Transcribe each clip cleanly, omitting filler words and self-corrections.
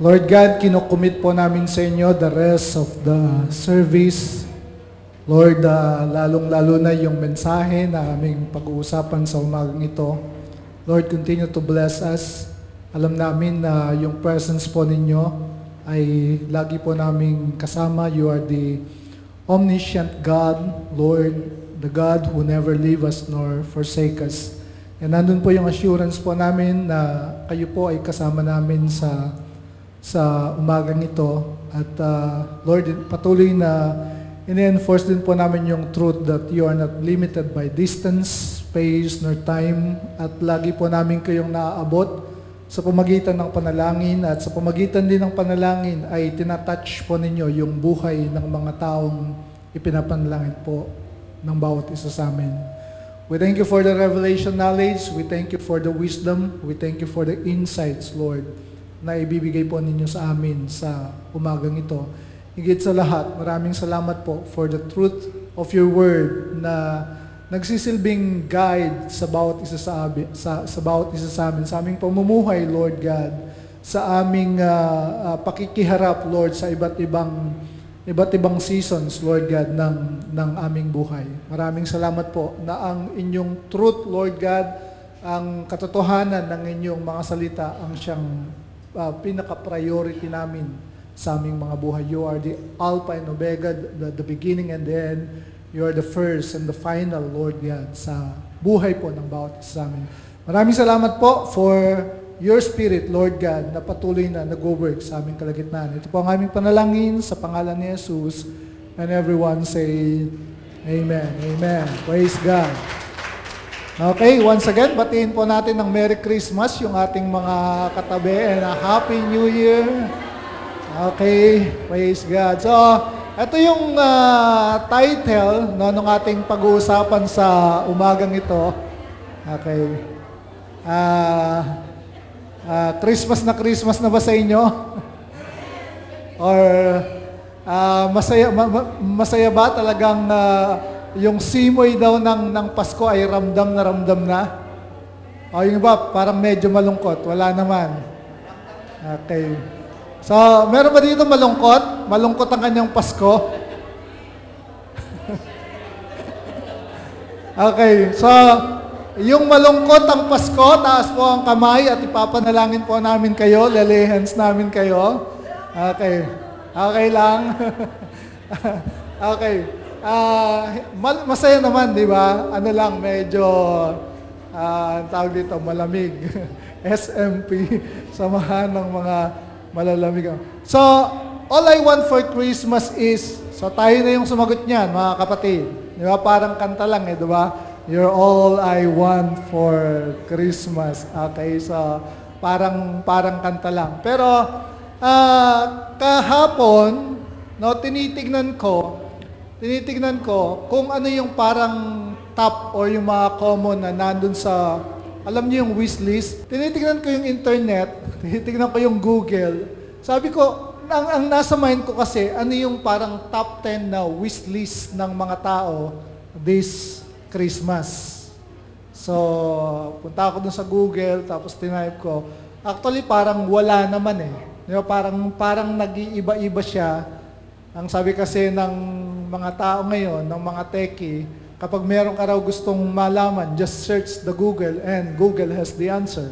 Lord God, kinukumit po namin sa inyo the rest of the service. Lord, lalong-lalo na yung mensahe na aming pag-uusapan sa umagang ito. Lord, continue to bless us. Alam namin na yung presence po ninyo ay lagi po naming kasama. You are the omniscient God, Lord, the God who never leave us nor forsake us. And nandun po yung assurance po namin na kayo po ay kasama namin sa umagang ito. At Lord, patuloy na ini-enforce din po namin yung truth that you are not limited by distance, space, nor time. At lagi po namin kayong naaabot sa pamagitan ng panalangin. At sa pamagitan din ng panalangin ay tinatouch po ninyo yung buhay ng mga taong ipinapanalangin po ng bawat isa sa amin. We thank you for the revelation knowledge. We thank you for the wisdom. We thank you for the insights, Lord, na ibibigay po ninyo sa amin sa umagang ito. Higit sa lahat, maraming salamat po for the truth of your word na nagsisilbing guide sa bawat isa sa bawat isa sa amin, sa aming pamumuhay, Lord God, sa aming pakikiharap, Lord, sa iba't ibang seasons, Lord God, ng aming buhay. Maraming salamat po na ang inyong truth, Lord God, ang katotohanan ng inyong mga salita ang siyang pinaka-priority namin sa aming mga buhay. You are the Alpha and Omega, the beginning and the end. You are the first and the final, Lord God, sa buhay po ng bawat isa sa amin. Maraming salamat po for your Spirit, Lord God, na patuloy na nag-work sa aming kalagitnaan. Ito po ang aming panalangin sa pangalan ni Jesus. And everyone say, Amen. Amen. Praise God. Okay, once again, batiin po natin ng Merry Christmas yung ating mga katabi and a Happy New Year. Okay, praise God. So, ito yung title ng ating pag-uusapan sa umagang ito. Okay. Christmas na ba sa inyo? Or masaya ba talagang yung simoy daw ng Pasko ay ramdam na? O yung iba, parang medyo malungkot. Wala naman. Okay. So, meron ba dito malungkot? Malungkot ang kanyang Pasko? Okay. So, yung malungkot ang Pasko, taas po ang kamay at ipapanalangin po namin kayo. Lay hands namin kayo. Okay. Okay lang. Okay. Masaya naman, di ba? Ano lang, medyo, tawag dito, malamig. SMP, samahan ng mga malalamig. So, all I want for Christmas is, so tayo na yung sumagot niyan, mga kapatid. Di ba? Parang kanta lang di ba? You're all I want for Christmas. Okay, so, parang kanta lang. Pero, kahapon, no, tinitignan ko kung ano yung parang top or yung mga common na nandun sa, alam niyo yung wishlist. Tinitignan ko yung internet, tinitignan ko yung Google. Sabi ko, ang nasa mind ko kasi, ano yung parang top 10 na wishlist ng mga tao this Christmas. So, punta ako dun sa Google, tapos tinype ko. Actually, parang wala naman Parang nag-iiba-iba siya. Ang sabi kasi ng mga tao ngayon, ng mga techie, kapag meron ka raw gustong malaman, just search the Google and Google has the answer.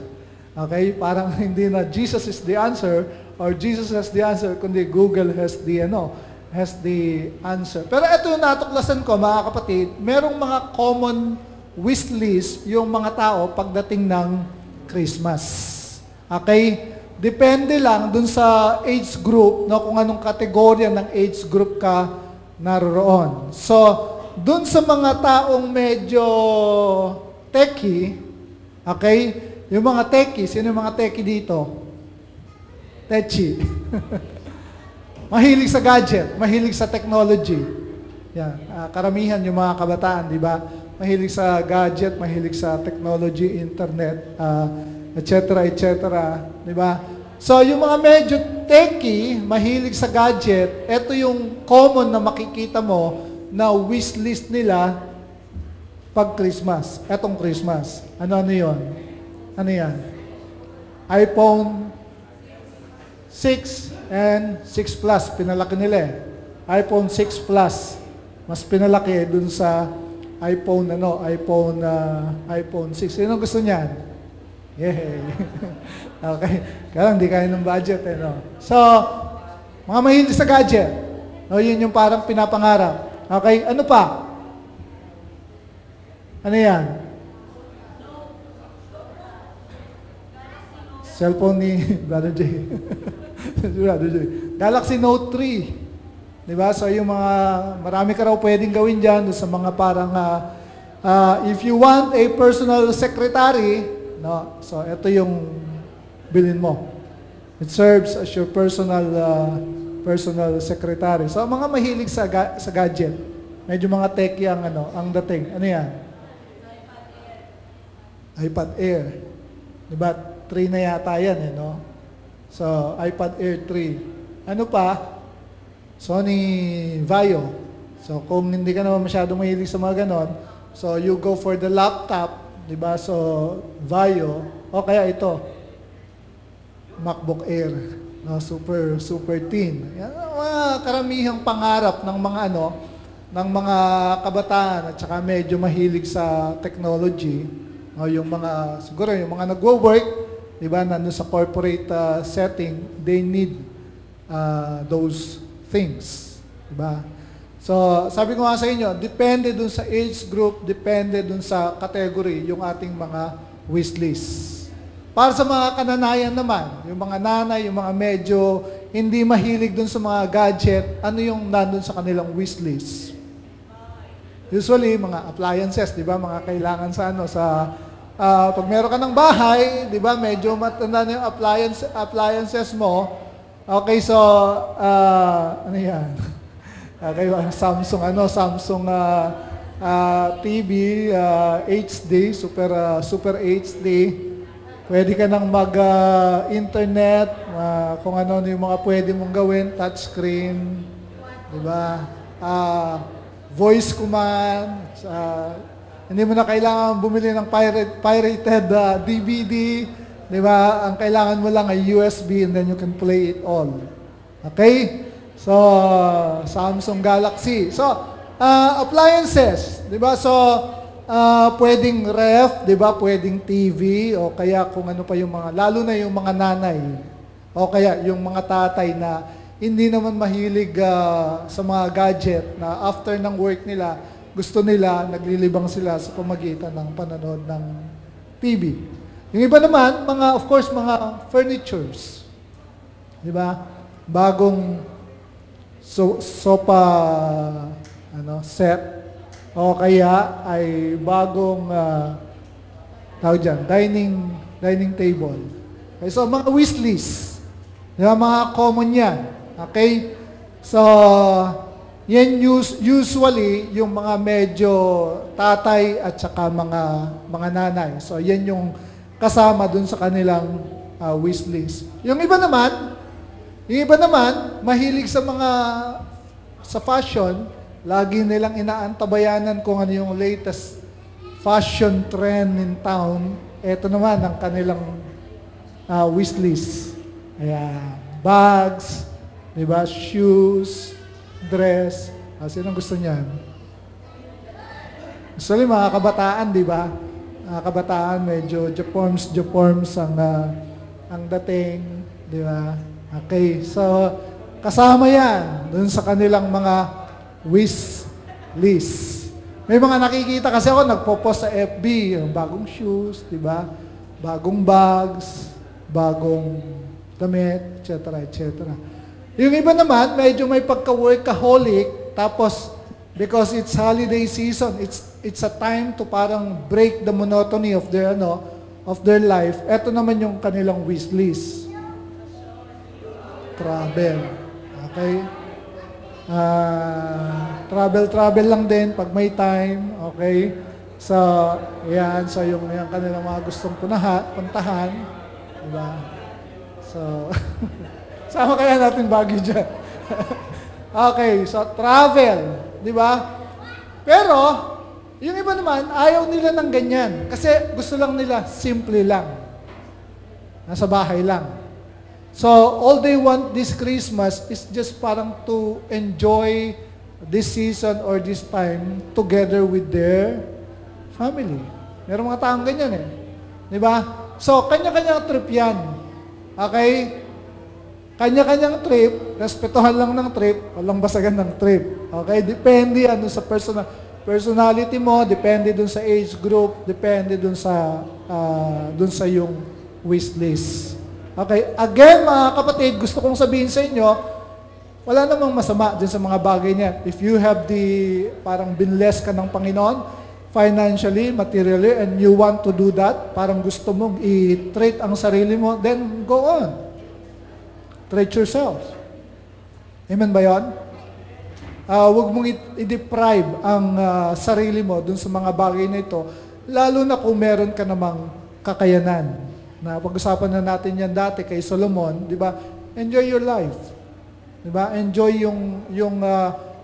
Okay? Parang hindi na Jesus is the answer or Jesus has the answer, kundi Google has the answer. Pero ito yung natuklasan ko, mga kapatid, merong mga common wish list yung mga tao pagdating ng Christmas. Okay? Depende lang dun sa age group, no, kung anong kategorya ng age group ka naroon. So, dun sa mga taong medyo techie, okay? Yung mga techie, sino yung mga techie dito? Techie. Mahilig sa gadget, mahilig sa technology. Yan, karamihan yung mga kabataan, di ba? Mahilig sa gadget, mahilig sa technology, internet, etc. Di ba? So, yung mga medyo techie, mahilig sa gadget, ito yung common na makikita mo na wish list nila pag Christmas. Etong Christmas. Ano yun? Ano yan? iPhone 6 and 6 Plus, pinalaki nila eh. iPhone 6 Plus, mas pinalaki dun sa iPhone iPhone 6. Sino gusto niyan? Yay! Okay. Kaya hindi kaya ng budget eh, no? So, mga mahilig sa gadget. No, yun yung parang pinapangarap. Okay, ano pa? Ano yan? Cellphone ni Brother J. Brother J. Galaxy Note 3. Diba? So yung mga, marami ka raw pwedeng gawin dyan sa mga parang, if you want a personal secretary, no? So ito yung bilhin mo. It serves as your personal secretary. So mga mahilig sa gadget, medyo mga techy ang dating. Ano yan? iPad Air. Diba? 3 na yata yan eh, no? So, iPad Air 3. Ano pa? Sony Vaio. So, kung hindi ka naman masyadong mahilig sa mga ganon, so you go for the laptop, di ba? So, Vaio. O kaya ito, MacBook Air. No? Super thin. Yan ang mga karamihang pangarap ng mga ng mga kabataan at saka medyo mahilig sa technology. O yung mga, siguro yung mga nagwo-work, di ba, nandun sa corporate setting, they need those things. Di ba? So, sabi ko nga sa inyo, depende dun sa age group, depende dun sa category, yung ating mga wishlist. Para sa mga kananayan naman, yung mga nanay, yung mga medyo hindi mahilig dun sa mga gadget, ano yung nandun sa kanilang wishlist? Usually, mga appliances, di ba, mga kailangan sa pag meron ka ng bahay, di ba, medyo matanda na yung appliances mo. Okay, so, ano yan? Okay, Samsung TV, HD, super HD. Pwede ka nang mag-internet, kung ano yung mga pwede mong gawin, touchscreen, di ba? Voice command, hindi mo na kailangan bumili ng pirated DVD, di ba? Ang kailangan mo lang ay USB and then you can play it all. Okay? So, Samsung Galaxy. So, appliances, di ba? So, pwedeng ref, di ba? Pwedeng TV, o kaya kung ano pa yung mga, lalo na yung mga nanay, o kaya yung mga tatay na hindi naman mahilig sa mga gadget na after ng work nila, gusto nila, naglilibang sila sa pamagitan ng panonood ng TV. Yung iba naman, of course, mga furnitures. Di ba? Bagong sofa set. O kaya ay bagong tawag dyan, dining table. Okay, so, mga wishlist. Di ba? Mga common yan. Okay? So, yan usually yung mga medyo tatay at saka mga nanay. So yan yung kasama dun sa kanilang wishlist. Yung iba naman mahilig sa fashion, lagi nilang inaantabayanan kung ano yung latest fashion trend in town. Ito naman ang kanilang wishlist. Ayan, bags, di ba, shoes, dress. Sino gusto niyan? Usually mga kabataan, di ba? Mga kabataan, medyo Japorms ang dating, di ba? Okay, so kasama yan dun sa kanilang mga wish list. May mga nakikita kasi ako, nagpo-post sa FB, yung bagong shoes, di ba? Bagong bags, bagong damit, etc., etc. Yung iba naman, medyo may pagka-workaholic, tapos because it's holiday season, it's a time to parang break the monotony of their life. Ito naman yung kanilang wish list. Travel. Okay? Travel lang din pag may time. Okay? So, yan. So, yung kanilang mga gustong puntahan. Diba? So, sama kaya natin Baguio dyan. Okay, so travel, di ba? Pero, yung iba naman, ayaw nila ng ganyan. Kasi gusto lang nila, simple lang. Nasa bahay lang. So, all they want this Christmas is just parang to enjoy this season or this time together with their family. Meron mga taong ganyan eh. Di ba? So, kanya-kanyang trip yan. Okay? Kanya-kanyang trip, respetuhan lang ng trip, walang basagan ng trip. Okay? Depende ano sa personality mo, depende dun sa age group, depende dun sa yung wish list. Okay? Again, mga kapatid, gusto kong sabihin sa inyo, wala namang masama dyan sa mga bagay niya. If you have parang binless ka ng Panginoon, financially, materially, and you want to do that, parang gusto mong i-treat ang sarili mo, then go on. Treat yourself. Amen ba yun? Huwag mong i-deprive ang sarili mo dun sa mga bagay na ito, lalo na kung meron ka namang kakayanan. Na pag-usapan na natin yan dati kay Solomon, di ba? Enjoy your life. Di ba? Enjoy yung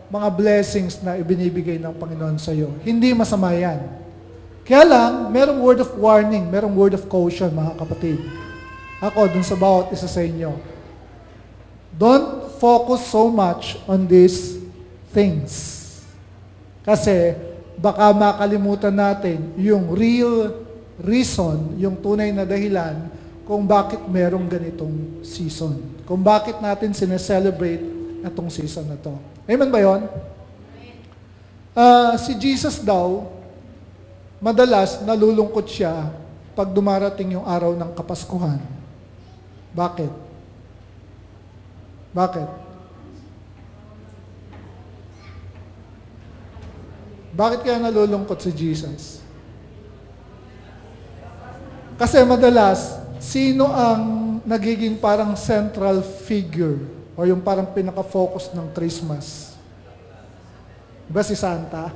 mga blessings na ibinibigay ng Panginoon sa iyo. Hindi masama yan. Kaya lang, merong word of warning, merong word of caution, mga kapatid. Ako, dun sa bawat isa sa inyo. Don't focus so much on these things. Kasi, baka makalimutan natin yung real reason, yung tunay na dahilan kung bakit merong ganitong season. Kung bakit natin sineselebrate itong season na to. Amen ba yun? Si Jesus daw, madalas nalulungkot siya pag dumarating yung araw ng Kapaskuhan. Bakit? Bakit? Bakit kaya nalulungkot si Jesus? Kasi madalas, sino ang nagiging parang central figure o yung parang pinaka-focus ng Christmas? Diba si Santa?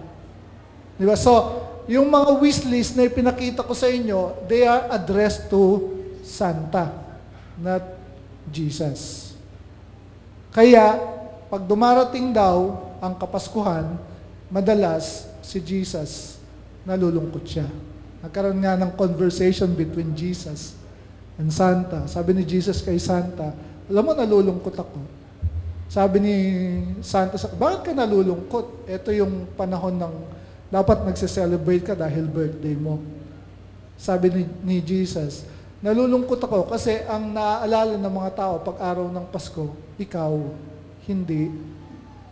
Diba? So, yung mga wish list na ipinakita ko sa inyo, they are addressed to Santa, not Jesus. Kaya, pag dumarating daw ang Kapaskuhan, madalas si Jesus nalulungkot siya. Nagkaroon nga ng conversation between Jesus and Santa. Sabi ni Jesus kay Santa, alam mo, nalulungkot ako. Sabi ni Santa, bakit ka nalulungkot? Ito yung panahon ng dapat nagse-celebrate ka dahil birthday mo. Sabi ni Jesus, nalulungkot ako kasi ang naaalala ng mga tao pag araw ng Pasko, ikaw, hindi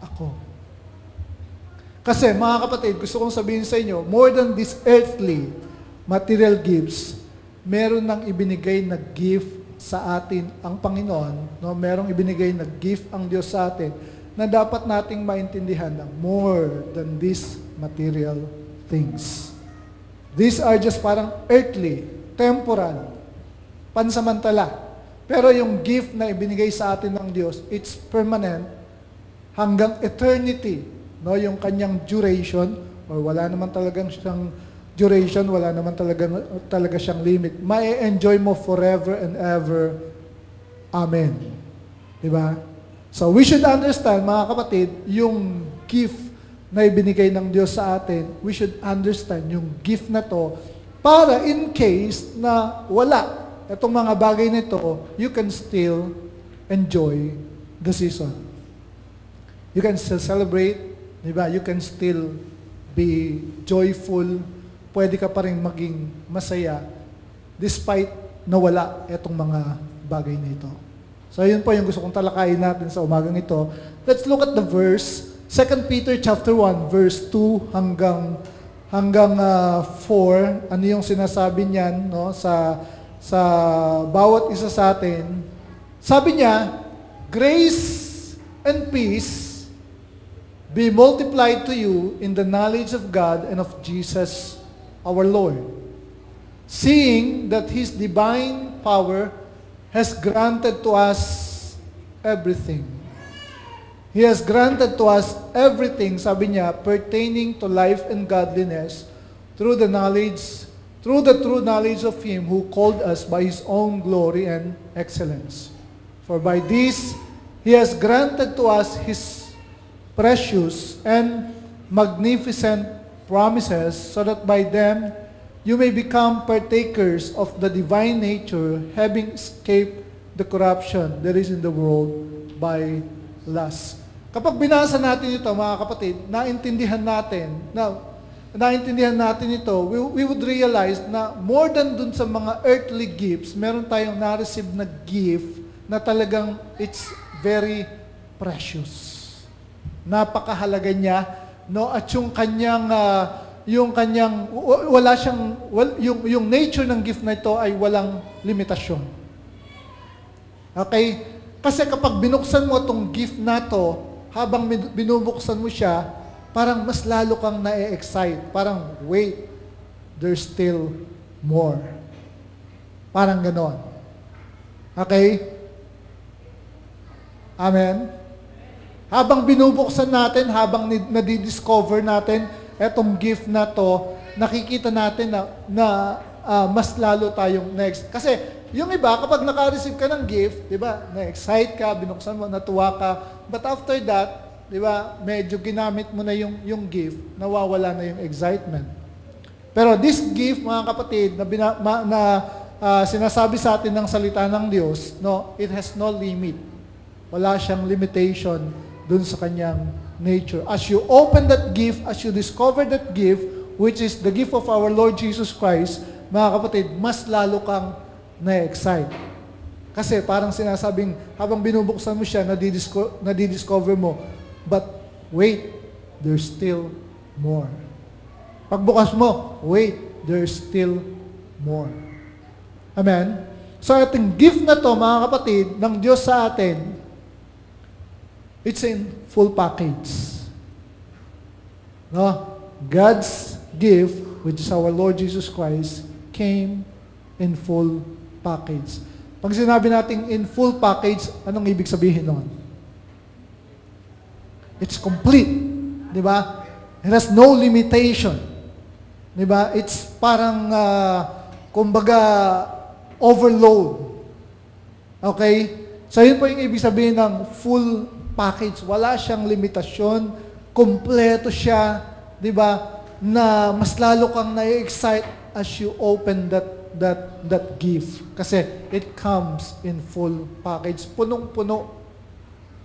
ako. Kasi mga kapatid, gusto kong sabihin sa inyo, more than this earthly material gifts, meron nang ibinigay na gift sa atin ang Panginoon, no? Merong ibinigay na gift ang Diyos sa atin na dapat nating maintindihan na more than these material things. These are just parang earthly, temporal, pansamantala. Pero yung gift na ibinigay sa atin ng Diyos, it's permanent hanggang eternity, no? Yung kanyang duration, or wala naman talagang siyang duration, wala naman talaga siyang limit. Mai-enjoy mo forever and ever. Amen. Diba? So we should understand, mga kapatid, yung gift na ibinigay ng Diyos sa atin, we should understand yung gift na to para in case na wala itong mga bagay nito, you can still enjoy the season. You can still celebrate, diba? You can still be joyful. Pwede ka pa rin maging masaya despite nawala itong mga bagay nito. So, yun po yung gusto kong talakayin natin sa umagang ito. Let's look at the verse. 2 Peter chapter 1, verse 2 hanggang 4. Ano yung sinasabi niyan, no? Sa bawat isa sa atin. Sabi niya, grace and peace be multiplied to you in the knowledge of God and of Jesus our Lord, seeing that His divine power has granted to us everything. He has granted to us everything, sabi niya, pertaining to life and godliness through the true knowledge of Him who called us by His own glory and excellence. For by this He has granted to us His precious and magnificent promises, so that by them you may become partakers of the divine nature, having escaped the corruption there is in the world by lust. Kapag binasa natin ito, mga kapatid, naintindihan natin ito, we would realize na more than dun sa mga earthly gifts, meron tayong na-receive na gift na talagang it's very precious. Napakahalaga niya, no? At yung nature ng gift na ito ay walang limitasyon. Okay? Kasi kapag binuksan mo itong gift na to, habang binubuksan mo siya, parang mas lalo kang na-excite. Parang, wait, there's still more. Parang ganon. Okay? Amen? Habang binubuksan natin, habang nadidiscover natin etong gift na to, nakikita natin na mas lalo tayong next. Kasi yung iba, kapag naka-receive ka ng gift, di ba, na-excite ka, binuksan mo, natuwa ka, but after that, di ba, medyo ginamit mo na yung gift, nawawala na yung excitement. Pero this gift, mga kapatid, na sinasabi sa atin ng salita ng Diyos, no, it has no limit. Wala siyang limitation dun sa kanyang nature. As you open that gift, as you discover that gift, which is the gift of our Lord Jesus Christ, mga kapatid, mas lalo kang na-excite. Kasi parang sinasabing, habang binubuksan mo siya, nadidiscover mo, but wait, there's still more. Pagbukas mo, wait, there's still more. Amen? So ating gift na to, mga kapatid, ng Diyos sa atin, it's in full package. No? God's gift, which is our Lord Jesus Christ, came in full package. Pag sinabi natin in full package, anong ibig sabihin nun? It's complete. Di ba? It has no limitation. Di ba? It's parang, kumbaga, overload. Okay? So, yun po yung ibig sabihin ng full package. Wala siyang limitasyon. Kompleto siya. Di ba? Na mas lalo kang na-excite as you open that gift. Kasi it comes in full package. Punong-puno.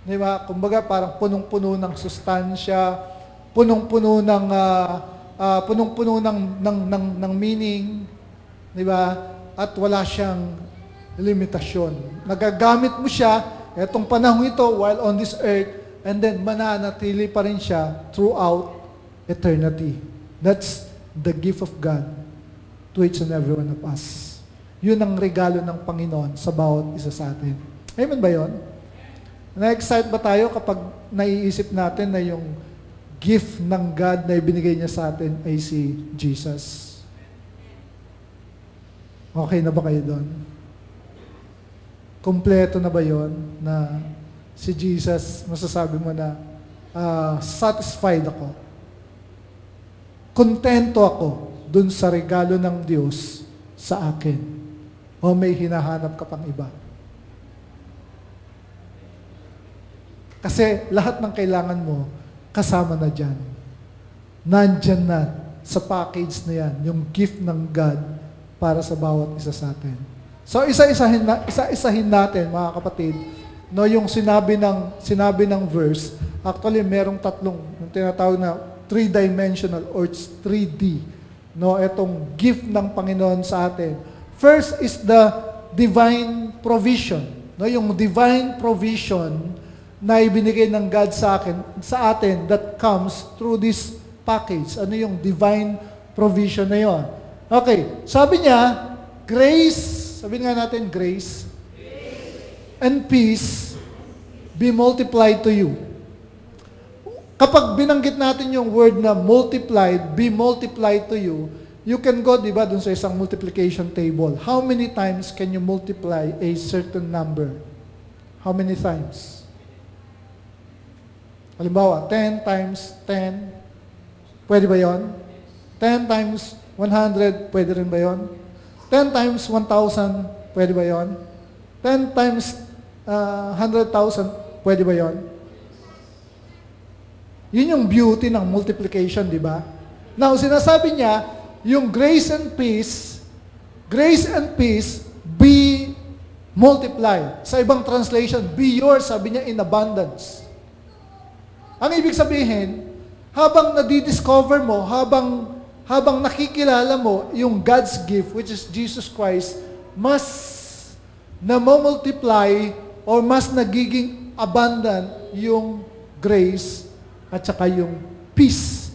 Di ba? Kumbaga parang punong-puno ng sustansya, punong-puno ng meaning, di ba? At wala siyang limitasyon. Nagagamit mo siya etong panahon ito while on this earth, and then mananatili pa rin siya throughout eternity. That's the gift of God to each and every one of us. Yun ang regalo ng Panginoon sa bawat isa sa atin. Amen ba yun? Na-excite ba tayo kapag naiisip natin na yung gift ng God na ibinigay niya sa atin ay si Jesus? Okay na ba kayo doon? Kompleto na ba yun na si Jesus, masasabi mo na, satisfied ako. Kontento ako dun sa regalo ng Diyos sa akin. O may hinahanap ka pang iba? Kasi lahat ng kailangan mo, kasama na dyan. Nandyan na sa package na yan, yung gift ng God para sa bawat isa sa atin. So isa-isahin natin, mga kapatid, no, yung sinabi ng verse, actually merong tatlong, yung tinatawag na three-dimensional or 3D, no, etong gift ng Panginoon sa atin. First is the divine provision, no, yung divine provision na ibinigay ng God sa atin that comes through this package. Ano yung divine provision na yon? Okay, sabi niya, grace, sabihin nga natin, grace and peace be multiplied to you. Kapag binanggit natin yung word na multiplied, be multiplied to you, you can go, di ba, dun sa isang multiplication table. How many times can you multiply a certain number? How many times? Halimbawa, 10 times 10, pwede ba yun? 10 times 100, pwede rin ba yun? 10 times 1,000, pwede ba yun? 10 times 100,000, pwede ba yun? Yun yung beauty ng multiplication, di ba? Now, sinasabi niya, yung grace and peace be multiply. Sa ibang translation, be yours, sabi niya, in abundance. Ang ibig sabihin, habang nadidiscover mo, habang nakikilala mo yung God's gift, which is Jesus Christ, mas na-multiply or mas nagiging abundant yung grace at saka yung peace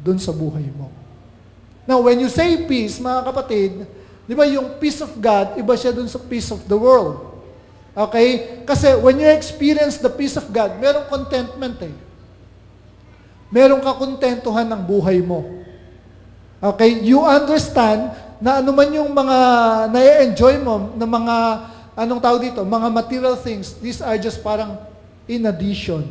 dun sa buhay mo. Now, when you say peace, mga kapatid, di ba yung peace of God, iba siya dun sa peace of the world. Okay? Kasi when you experience the peace of God, merong contentment eh. Merong kakontentuhan ng buhay mo. Okay? You understand na ano man yung mga na-enjoy mo, na mga, anong tawag dito, mga material things, these are just parang in addition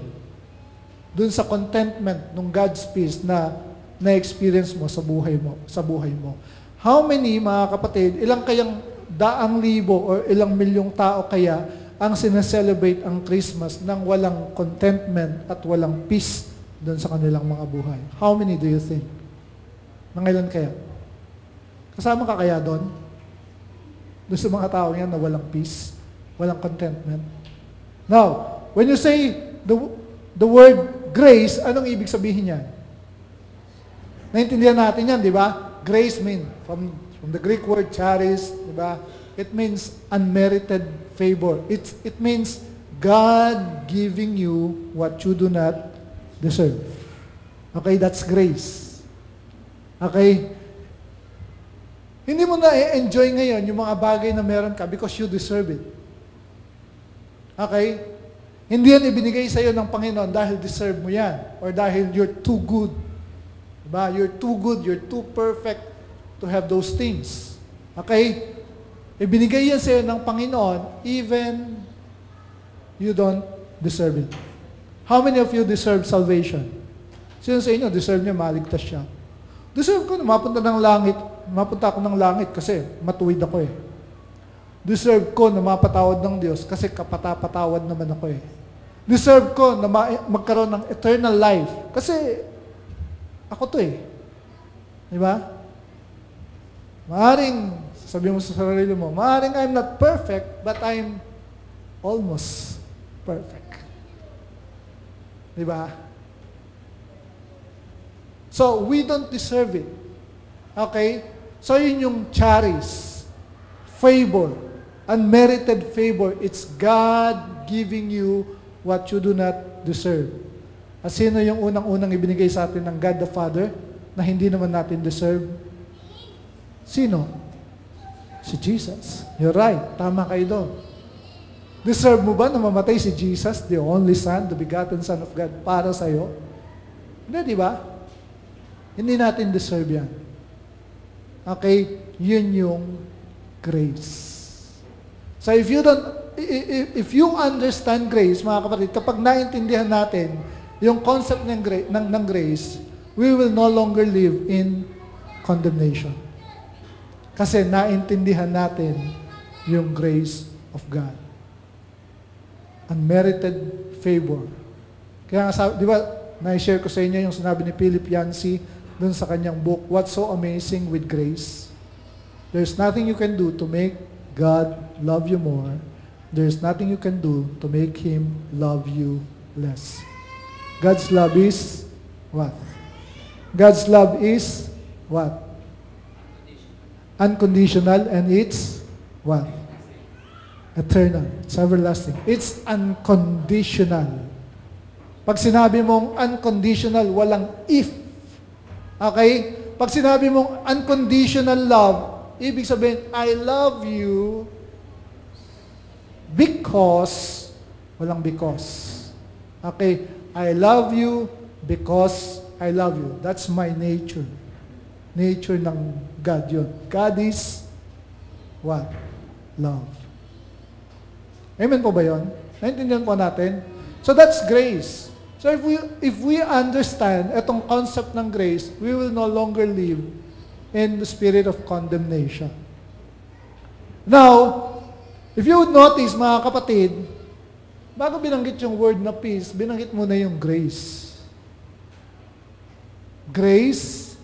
dun sa contentment ng God's peace na na-experience mo sa buhay mo. How many, mga kapatid, ilang kayang daang libo or ilang milyong tao kaya ang sineselebrate ang Christmas nang walang contentment at walang peace doon sa kanilang mga buhay? How many do you think? Nangailan kaya? Kasama ka kaya doon? Doon sa mga tao yan na walang peace, walang contentment. Now, when you say the word grace, anong ibig sabihin yan? Naintindihan natin yan, di ba? Grace means, from the Greek word charis, di ba? It means unmerited favor. It means God giving you what you do not deserve. Okay, that's grace. Okay? Hindi mo na i-enjoy ngayon yung mga bagay na meron ka because you deserve it. Okay? Hindi yan ibinigay sa iyo ng Panginoon dahil deserve mo yan or dahil you're too good. Diba? You're too good, you're too perfect to have those things. Okay? Ibinigay yan sa iyo ng Panginoon even you don't deserve it. How many of you deserve salvation? Sino sa inyo, deserve niya, maligtas siya? Deserve ko na mapunta ako ng langit kasi matuwid ako eh. Deserve ko na mapatawad ng Diyos kasi kapatawad naman ako eh. Deserve ko na magkaroon ng eternal life kasi ako to eh. Diba? Maaring, sabi mo sa sarili mo, maaring I'm not perfect, but I'm almost perfect. Diba? So, we don't deserve it. Okay? So, yun yung charis, favor, unmerited favor. It's God giving you what you do not deserve. At sino yung unang-unang ibinigay sa atin ng God the Father na hindi naman natin deserve? Sino? Si Jesus. You're right. Tama kayo doon. Deserve mo ba na mamatay si Jesus, the only Son, the begotten Son of God, para sa'yo? Hindi, di ba? Hindi natin deserve yan. Okay? Yun yung grace. So if you understand grace, mga kapatid, kapag naintindihan natin yung concept ng grace, we will no longer live in condemnation. Kasi naintindihan natin yung grace of God. Unmerited favor. Kaya nga, di ba, na-share ko sa inyo yung sinabi ni Philip Yancey dun sa kanyang book, What's So Amazing with Grace? There's nothing you can do to make God love you more. There's nothing you can do to make Him love you less. God's love is what? God's love is what? Unconditional, and it's what? Eternal. It's everlasting. It's unconditional. Pag sinabi mong unconditional, walang if. Okay? Pag sinabi mong unconditional love, ibig sabihin, I love you because, walang because. Okay? I love you because I love you. That's my nature. Nature ng God yun. God is what? Love. Amen po ba yun? Naintindihan po natin? So that's grace. So if we understand itong concept ng grace, we will no longer live in the spirit of condemnation. Now, if you would notice, mga kapatid, bago binanggit yung word na peace, binanggit muna yung grace. Grace,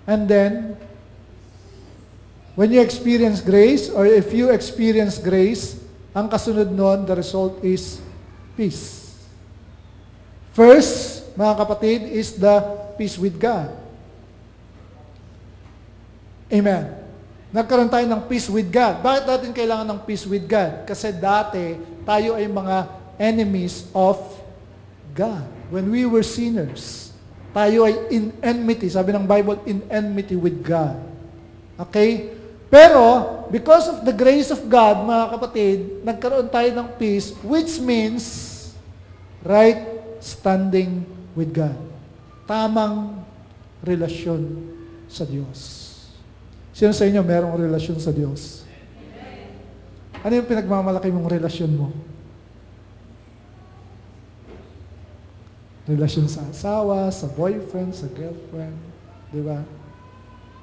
and then, when you experience grace, or if you experience grace, ang kasunod nun, the result is peace. First, mga kapatid, is the peace with God. Amen. Nagkaroon tayo ng peace with God. Bakit natin kailangan ng peace with God? Kasi dati, tayo ay mga enemies of God. When we were sinners, tayo ay in enmity. Sabi ng Bible, in enmity with God. Okay? Pero, because of the grace of God, mga kapatid, nagkaroon tayo ng peace, which means right standing with God. Tamang relasyon sa Diyos. Sino sa inyo merong relasyon sa Diyos? Ano yung pinagmamalaki mong relasyon mo? Relasyon sa asawa, sa boyfriend, sa girlfriend, di ba?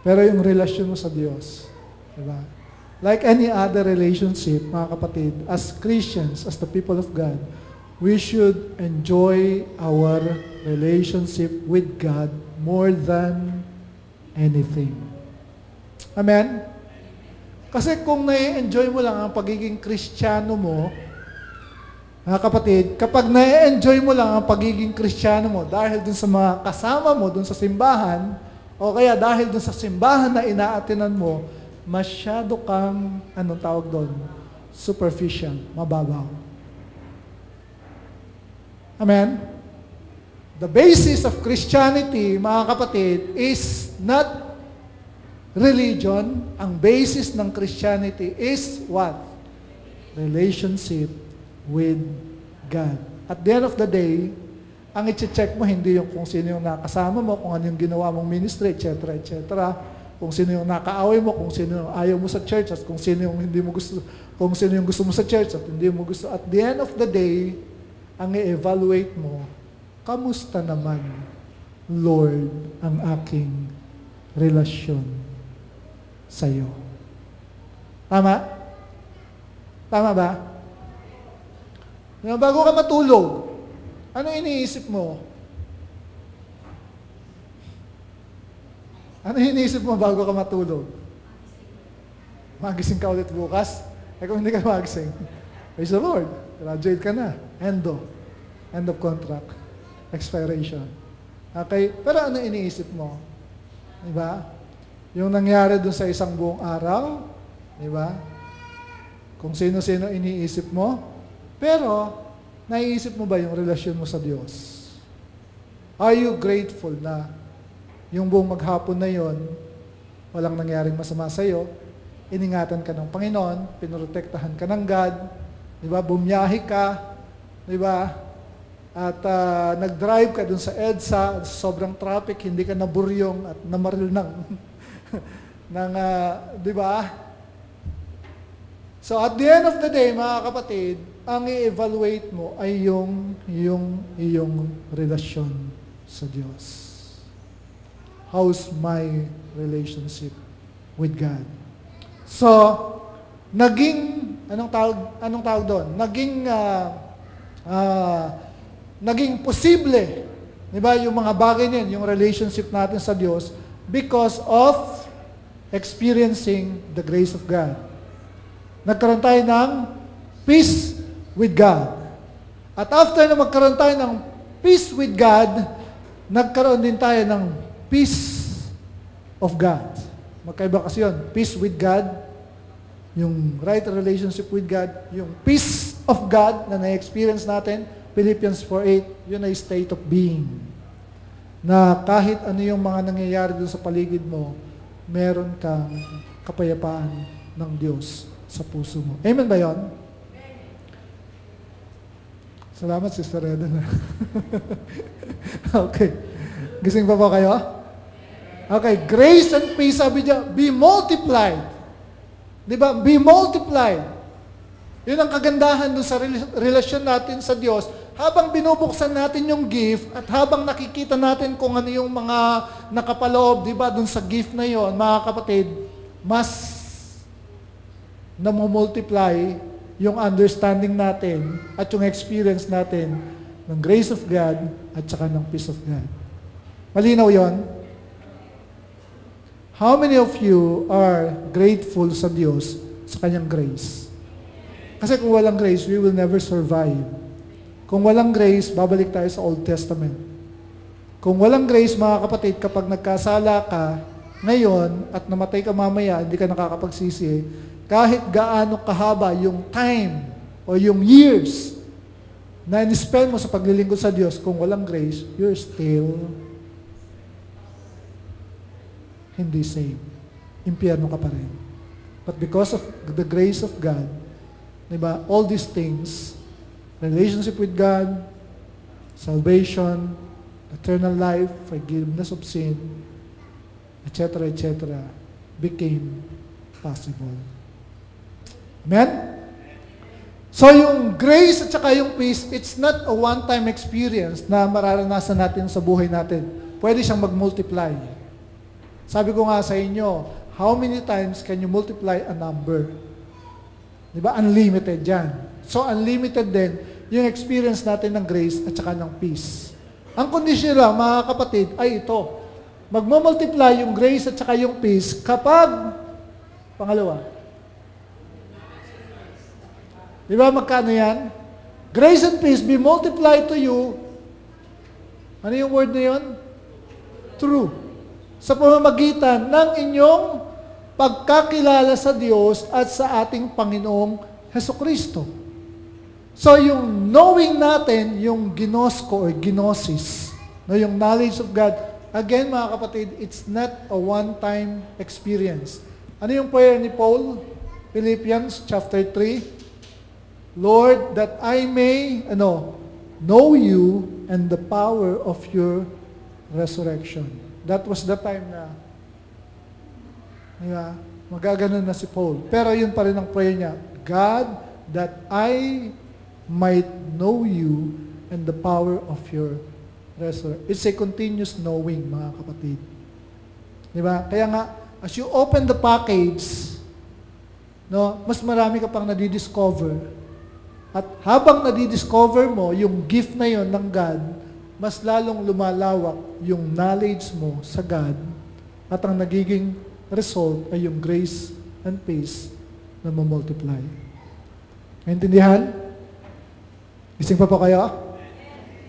Pero yung relasyon mo sa Diyos, di ba? Like any other relationship, mga kapatid, as Christians, as the people of God, we should enjoy our relationship with God more than anything. Amen? Kasi kung nai-enjoy mo lang ang pagiging Kristiyano mo, mga kapatid, kapag nai-enjoy mo lang ang pagiging Kristiyano mo dahil dun sa mga kasama mo, dun sa simbahan, o kaya dahil dun sa simbahan na inaatinan mo, masyado kang, anong tawag doon? Superficial, mababaw. Amen? The basis of Christianity, mga kapatid, is not religion. Ang basis ng Christianity is what? Relationship with God. At the end of the day, ang i-check mo hindi yung kung sino yung nakasama mo, kung ano yung ginawa mong ministry, etc., etc., kung sino yung nakaaway mo, kung sino yung ayaw mo sa church, at kung sino yung hindi mo gusto, kung sino yung gusto mo sa church at hindi mo gusto. At the end of the day, ang i-evaluate mo, kamusta naman, Lord, ang aking relasyon sa iyo? Tama? Tama ba? Bago ka matulog, ano iniisip mo? Ano iniisip mo bago ka matulog? Magising ka ulit bukas? Kung hindi ka magising, praise the Lord, graduate ka na. End of contract. Expiration. Okay? Pero ano iniisip mo? Diba? Yung nangyari dun sa isang buong araw, diba? Kung sino-sino iniisip mo, pero naiisip mo ba yung relasyon mo sa Diyos? Are you grateful na yung buong maghapon na yon, walang nangyaring masama sa iyo, iningatan ka ng Panginoon, pinoprotektahan ka ng God, diba? Bumiyahe ka, diba? At nag-drive ka dun sa EDSA, sobrang traffic, hindi ka naburyong at namaril ng, di ba? So at the end of the day, mga kapatid, ang i-evaluate mo ay yung iyong relasyon sa Diyos. How's my relationship with God? So, anong tawag doon? Naging posible, di ba, yung mga bagay niyan, yung relationship natin sa Diyos, because of experiencing the grace of God. Nagkaroon tayo ng peace with God. At after na magkaroon tayo ng peace with God, nagkaroon din tayo ng peace of God. Magkaiba kasi yun. Peace with God, yung right relationship with God, yung peace of God na na-experience natin, Philippians 4:8, yun ay state of being. Na kahit ano yung mga nangyayari doon sa paligid mo, meron kang kapayapaan ng Diyos sa puso mo. Amen ba yun? Salamat, Sister Reda. Okay. Gising pa po kayo? Okay. Grace and peace, sabi niya, be multiplied. Diba? Be multiplied. Yun ang kagandahan doon sa relasyon natin sa Diyos. Habang binubuksan natin yung gift at habang nakikita natin kung ano yung mga nakapaloob, di ba, doon sa gift na yon, mga kapatid, mas namumultiply yung understanding natin at yung experience natin ng grace of God at saka ng peace of God. Malinaw yon? How many of you are grateful sa Diyos sa kanyang grace? Kasi kung walang grace, we will never survive. Kung walang grace, babalik tayo sa Old Testament. Kung walang grace, mga kapatid, kapag nagkasala ka ngayon at namatay ka mamaya, hindi ka nakakapagsisi, kahit gaano kahaba yung time o yung years na in-spend mo sa paglilingkod sa Diyos, kung walang grace, you're still hindi saved. Impyerno ka pa rin. But because of the grace of God, diba, all these things, relationship with God, salvation, eternal life, forgiveness of sin, etc., became possible. Amen? So yung grace at saka yung peace, it's not a one-time experience na mararanasan natin sa buhay natin. Pwede siyang mag-multiply. Sabi ko nga sa inyo, how many times can you multiply a number? Diba? Unlimited yan. So unlimited din yung experience natin ng grace at saka ng peace. Ang kondisyon lang, mga kapatid, ay ito. Magmumultiply yung grace at saka yung peace kapag, pangalawa, diba magkano yan? Grace and peace be multiplied to you. Ano yung word na yun? True. Sa pamamagitan ng inyong pagkakilala sa Diyos at sa ating Panginoong Hesukristo. So yung knowing natin, yung ginosko or gnosis, no, yung knowledge of God, again mga kapatid, it's not a one-time experience. Ano yung prayer ni Paul? Philippians chapter 3, Lord, that I may know you and the power of your resurrection. That was the time na magaganon na si Paul. Pero yun pa rin ang prayer niya, God, that I might know you and the power of your resurrection. It's a continuous knowing, mga kapatid. Diba? Kaya nga, as you open the package, no, mas marami ka pang nadidiscover. At habang nadidiscover mo yung gift na yon ng God, mas lalong lumalawak yung knowledge mo sa God at ang nagiging result ay yung grace and peace na mamultiply. Naintindihan? Gising pa po kayo?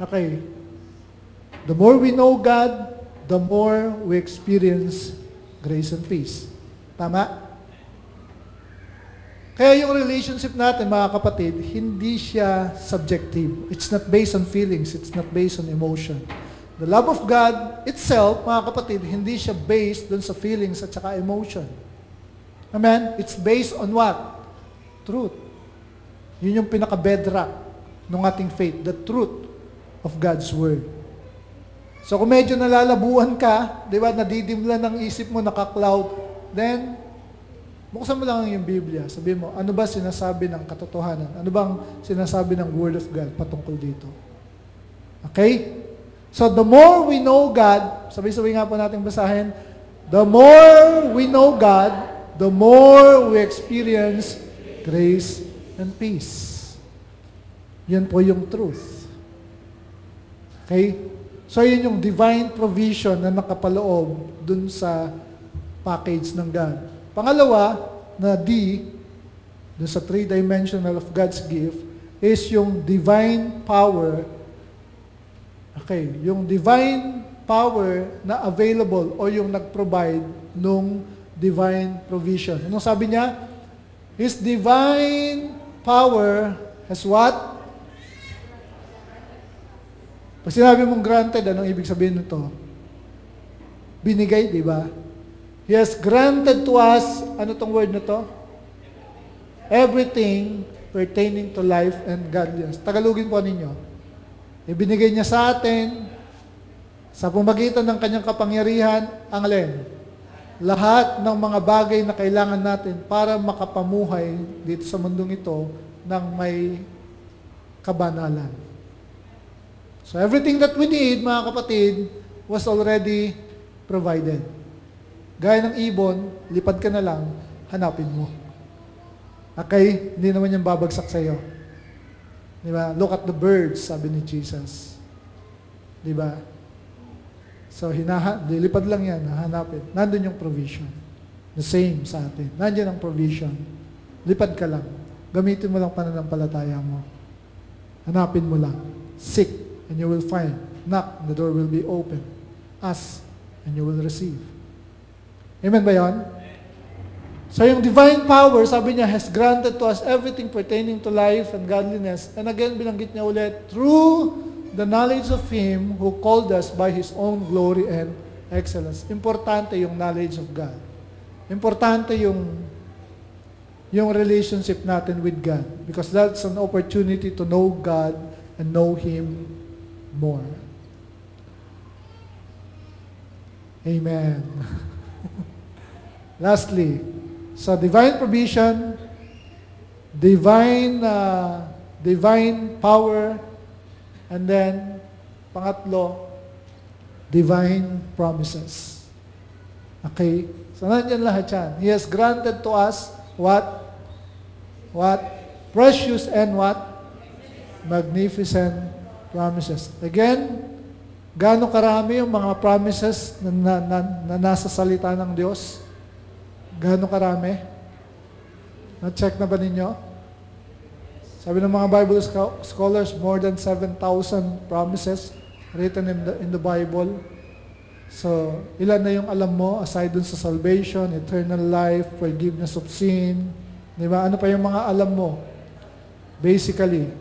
Okay. The more we know God, the more we experience grace and peace. Tama? Kaya yung relationship natin, mga kapatid, hindi siya subjective. It's not based on feelings. It's not based on emotion. The love of God itself, mga kapatid, hindi siya based dun sa feelings at saka emotion. Amen? It's based on what? Truth. Yun yung pinaka-bedrock ng ating faith. The truth of God's Word. So kung medyo nalalabuhan ka, di ba, nadidimlan ng isip mo, naka-cloud, then, buksan mo lang yung Biblia. Sabihin mo, ano ba sinasabi ng katotohanan? Ano bang sinasabi ng Word of God patungkol dito? Okay? So, the more we know God, sabay-sabay nga po natin basahin, the more we know God, the more we experience grace and peace. Yan po yung truth. Okay? So, yun yung divine provision na nakapaloob dun sa package ng God. Pangalawa, na D, dun sa three-dimensional of God's gift, is yung divine power. Okay, yung divine power na available o yung nag-provide nung divine provision. Anong sabi niya? His divine power has what? Pag sinabi mong granted, anong ibig sabihin nito? Binigay, di ba? He has granted to us, ano tong word na to? Everything pertaining to life and godliness. Tagalogin po ninyo. Ibinigay niya sa atin, sa pamagitan ng kanyang kapangyarihan, ang alin? Lahat ng mga bagay na kailangan natin para makapamuhay dito sa mundong ito ng may kabanalan. So everything that we need, mga kapatid, was already provided. Gaya ng ibon, lipad ka na lang, hanapin mo. Okay? Hindi naman yan babagsak sa'yo. Diba? Look at the birds, sabi ni Jesus. Diba? So, lilipad lang yan, hanapin. Nandun yung provision. The same sa atin. Nandiyan ang provision. Lipad ka lang. gamitin mo lang pananampalataya mo. Hanapin mo lang. Seek, and you will find. Knock, the door will be open. Ask, and you will receive. Amen ba yun? So yung divine power, sabi niya, has granted to us everything pertaining to life and godliness. And again, binanggit niya ulit, through the knowledge of Him who called us by His own glory and excellence. Importante yung knowledge of God. Importante yung relationship natin with God. Because that's an opportunity to know God and know Him more. Amen. Lastly, so divine provision, divine power, and then, pangatlo, divine promises. Okay? So, nandiyan lahat yan. He has granted to us what? What? Precious and what? Magnificent promises. Again, gaano karami yung mga promises na nasa salita ng Diyos? Gaano karami? Na-check na ba ninyo? Sabi ng mga Bible scholars, more than 7,000 promises written in the Bible. So, ilan na yung alam mo aside dun sa salvation, eternal life, forgiveness of sin? Di ba? Ano pa yung mga alam mo? Basically,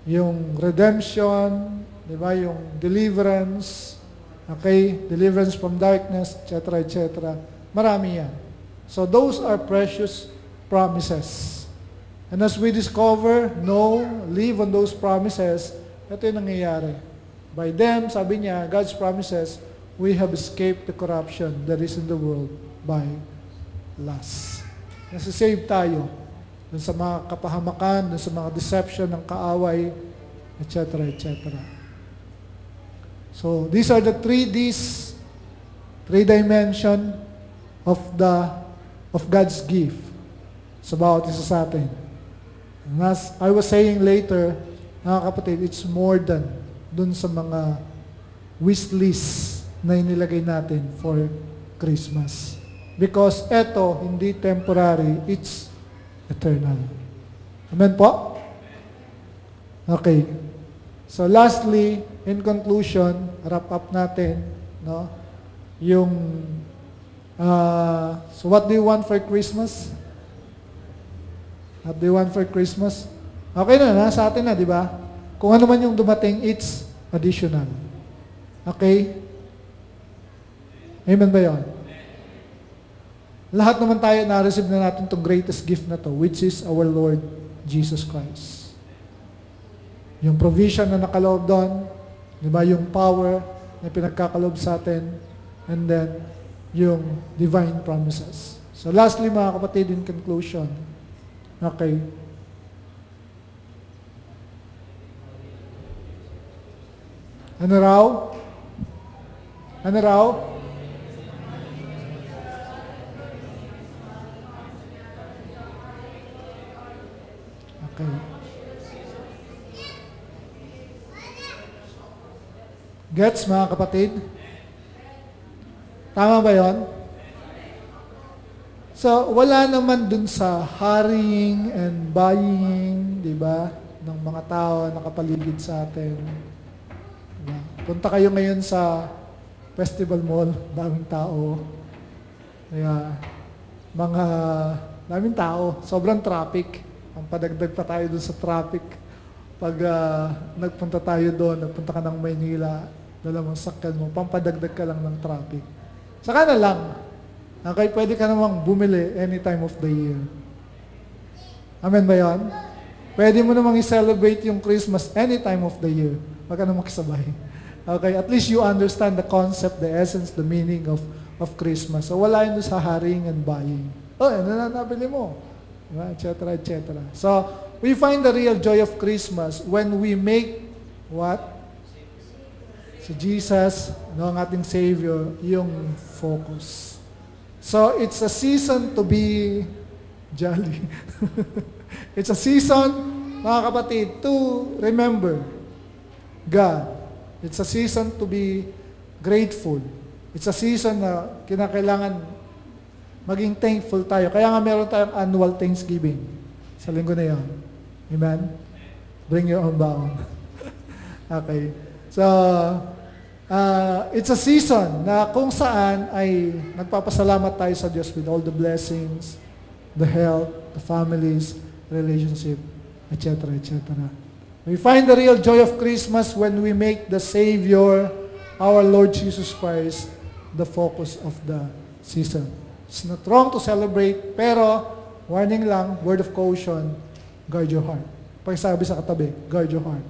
yung redemption, di ba? Yung deliverance, okay? Deliverance from darkness, etc., etc. Marami yan. So, those are precious promises. And as we discover, know, live on those promises, ito yung nangyayari. By them, sabi niya, God's promises, we have escaped the corruption that is in the world by lust. Nasasave tayo dun sa mga kapahamakan, dun sa mga deception ng kaaway, etc., etc. So, these are the 3 dimension of God's gift sa bawat isa sa atin. And as I was saying later, mga kapatid, it's more than dun sa mga wish list na inilagay natin for Christmas. Because eto, hindi temporary, it's eternal. Amen po? Okay. So lastly, in conclusion, wrap up natin, no? Yung so what do you want for Christmas? What do you want for Christmas? Okay na, nasa atin na, di ba? Kung ano man yung dumating, it's additional. Okay? Amen ba yun? Lahat naman tayo na-receive na natin itong greatest gift na to, which is our Lord Jesus Christ. Yung provision na nakaloob doon, di ba? Yung power na pinagkakaloob sa atin, and then, yung divine promises. So lastly, mga kapatid, in conclusion, okay. Ano raw? Ano raw? Okay. Gets, mga kapatid? Tama ba yon? So, wala naman dun sa hiring and buying, di ba, ng mga tao na nakapaligid sa atin. Diba? Punta kayo ngayon sa Festival Mall, daming tao. Kaya, daming tao, sobrang traffic. Ang padagdag pa tayo dun sa traffic. Pag nagpunta tayo doon, nagpunta ka ng Maynila, dalamang sakyan mo, pampadagdag ka lang ng traffic. Saka na lang. Okay, pwede ka namang bumili any time of the year. Amen ba yan? Pwede mo namang i-celebrate yung Christmas any time of the year. Huwag ka namang kisabay. Okay, at least you understand the concept, the essence, the meaning of Christmas. So wala yun sa hiring and buying. Oh, ano na nabili mo? Et cetera, et cetera. So, we find the real joy of Christmas when we make what? Si Jesus, ang ating Savior, yung focus. So, it's a season to be jolly. It's a season, mga kapatid, to remember God. It's a season to be grateful. It's a season na kinakailangan maging thankful tayo. Kaya nga meron tayong annual Thanksgiving. Sa linggo na yon. Amen? Bring your own baon. Okay. So, it's a season na kung saan ay nagpapasalamat tayo sa Diyos with all the blessings, the health, the families, relationship, etc., etc. We find the real joy of Christmas when we make the Savior, our Lord Jesus Christ, the focus of the season. It's not wrong to celebrate, pero warning lang, word of caution, guard your heart. Pagsabi sa katabi, guard your heart.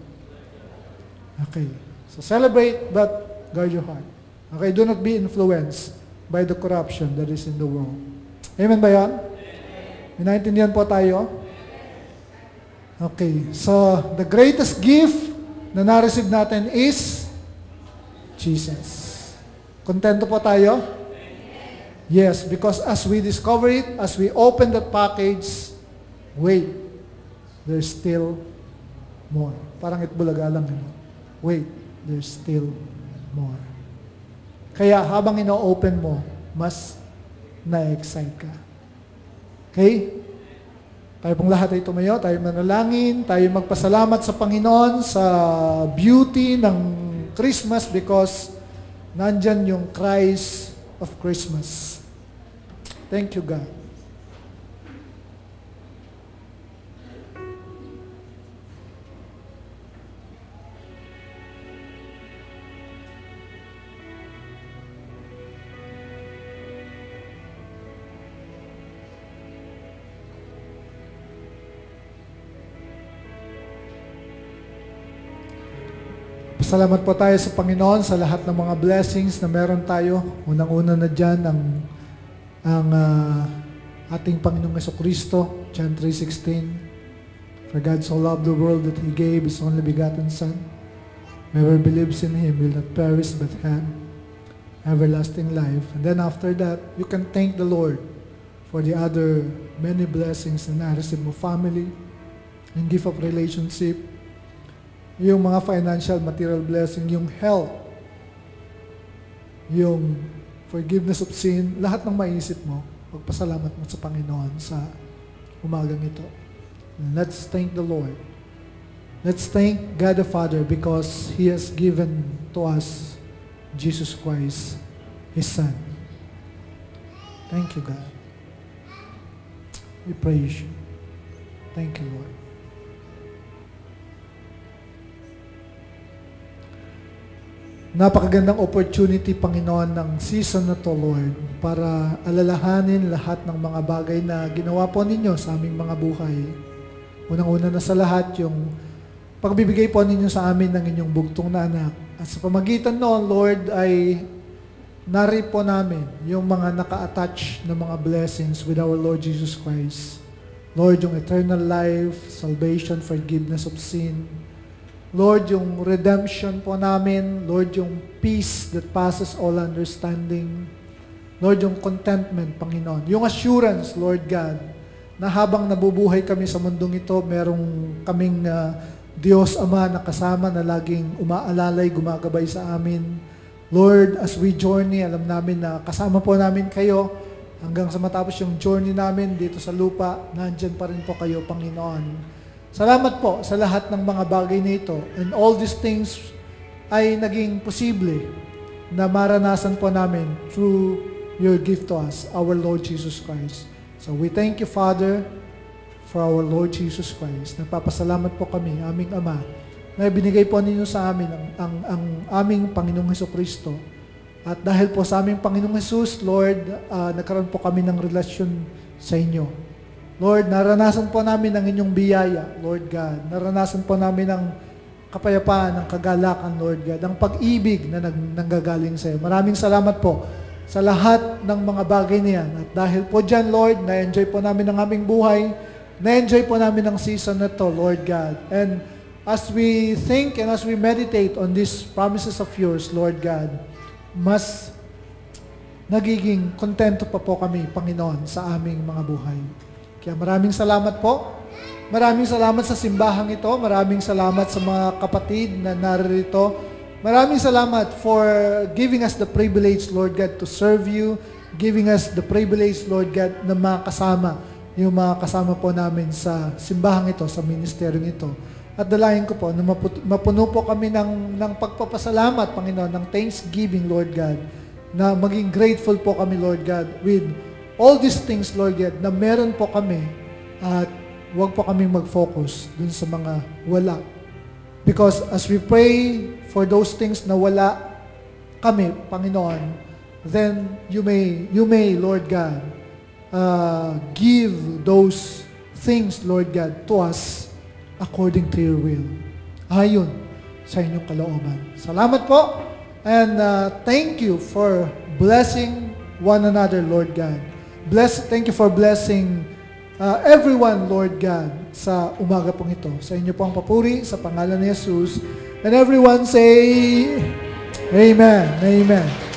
Okay. So celebrate, but guard your heart. Okay, do not be influenced by the corruption that is in the world. Amen ba yan? Inaintindihan po tayo? Okay, so the greatest gift na na-receive natin is Jesus. Kontento po tayo? Yes, because as we discover it, as we open that package, wait, there's still more. Parang itbulaga lang. Wait, there's still more. Kaya habang ino-open mo, mas na-excite ka. Okay? Tayo pong lahat ay tumayo, tayo manalangin, tayo magpasalamat sa Panginoon sa beauty ng Christmas because nandyan yung Christ of Christmas. Thank you, God. Salamat po tayo sa Panginoon sa lahat ng mga blessings na meron tayo. Unang-una na dyan ang ating Panginoong Jesucristo, John 3:16. For God so loved the world that He gave His only begotten Son. Whoever believes in Him will not perish but have everlasting life. And then after that, you can thank the Lord for the other many blessings na na-receive mo, family, and gift of relationship, yung mga financial, material blessing, yung health, yung forgiveness of sin, lahat ng maisip mo, magpasalamat mo sa Panginoon sa umagang ito. And let's thank the Lord. Let's thank God the Father because He has given to us Jesus Christ, His Son. Thank you, God. We praise you. Thank you, Lord. Napakagandang opportunity, Panginoon, ng season na to, Lord, para alalahanin lahat ng mga bagay na ginawa po ninyo sa aming mga buhay. Unang-una na sa lahat, yung pagbibigay po ninyo sa amin ng inyong bugtong na anak. At sa pamagitan noon, Lord, ay nari po namin yung mga naka-attach na mga blessings with our Lord Jesus Christ. Lord, yung eternal life, salvation, forgiveness of sin, Lord, yung redemption po namin. Lord, yung peace that passes all understanding. Lord, yung contentment, Panginoon. Yung assurance, Lord God, na habang nabubuhay kami sa mundong ito, merong kaming Diyos Ama na kasama na laging umaalalay, gumagabay sa amin. Lord, as we journey, alam namin na kasama po namin kayo hanggang sa matapos yung journey namin dito sa lupa, nandyan pa rin po kayo, Panginoon. Salamat po sa lahat ng mga bagay na ito. And all these things ay naging posible na maranasan po namin through your gift to us, our Lord Jesus Christ. So we thank you, Father, for our Lord Jesus Christ. Nagpapasalamat po kami, aming Ama, na binigay po ninyo sa amin ang aming Panginoong Jesucristo. At dahil po sa aming Panginoong Jesus, Lord, nagkaroon po kami ng relasyon sa inyo. Lord, naranasan po namin ang inyong biyaya, Lord God. Naranasan po namin ang kapayapaan, ang kagalakan, Lord God. Ang pag-ibig na nanggagaling sa iyo. Maraming salamat po sa lahat ng mga bagay na yan. At dahil po dyan, Lord, na-enjoy po namin ang aming buhay. Na-enjoy po namin ang season na to, Lord God. And as we think and as we meditate on these promises of yours, Lord God, mas nagiging kontento pa po kami, Panginoon, sa aming mga buhay. Kaya maraming salamat po. Maraming salamat sa simbahang ito. Maraming salamat sa mga kapatid na naririto. Maraming salamat for giving us the privilege, Lord God, to serve you. Giving us the privilege, Lord God, na makasama yung mga kasama po namin sa simbahang ito, sa ministeryong ito. At dalayan ko po na mapuno po kami ng pagpapasalamat, Panginoon, ng thanksgiving, Lord God, na maging grateful po kami, Lord God, with all these things, Lord God, na meron po kami at huwag po kami mag-focus dun sa mga wala. Because as we pray for those things na wala kami, Panginoon, then you may, Lord God, give those things, Lord God, to us according to your will. Ayon sa inyong kalooban. Salamat po. And thank you for blessing one another, Lord God. Thank you for blessing everyone, Lord God, sa umaga pong ito. Sa inyo pong papuri, sa pangalan ni Jesus. And everyone say, Amen. Amen.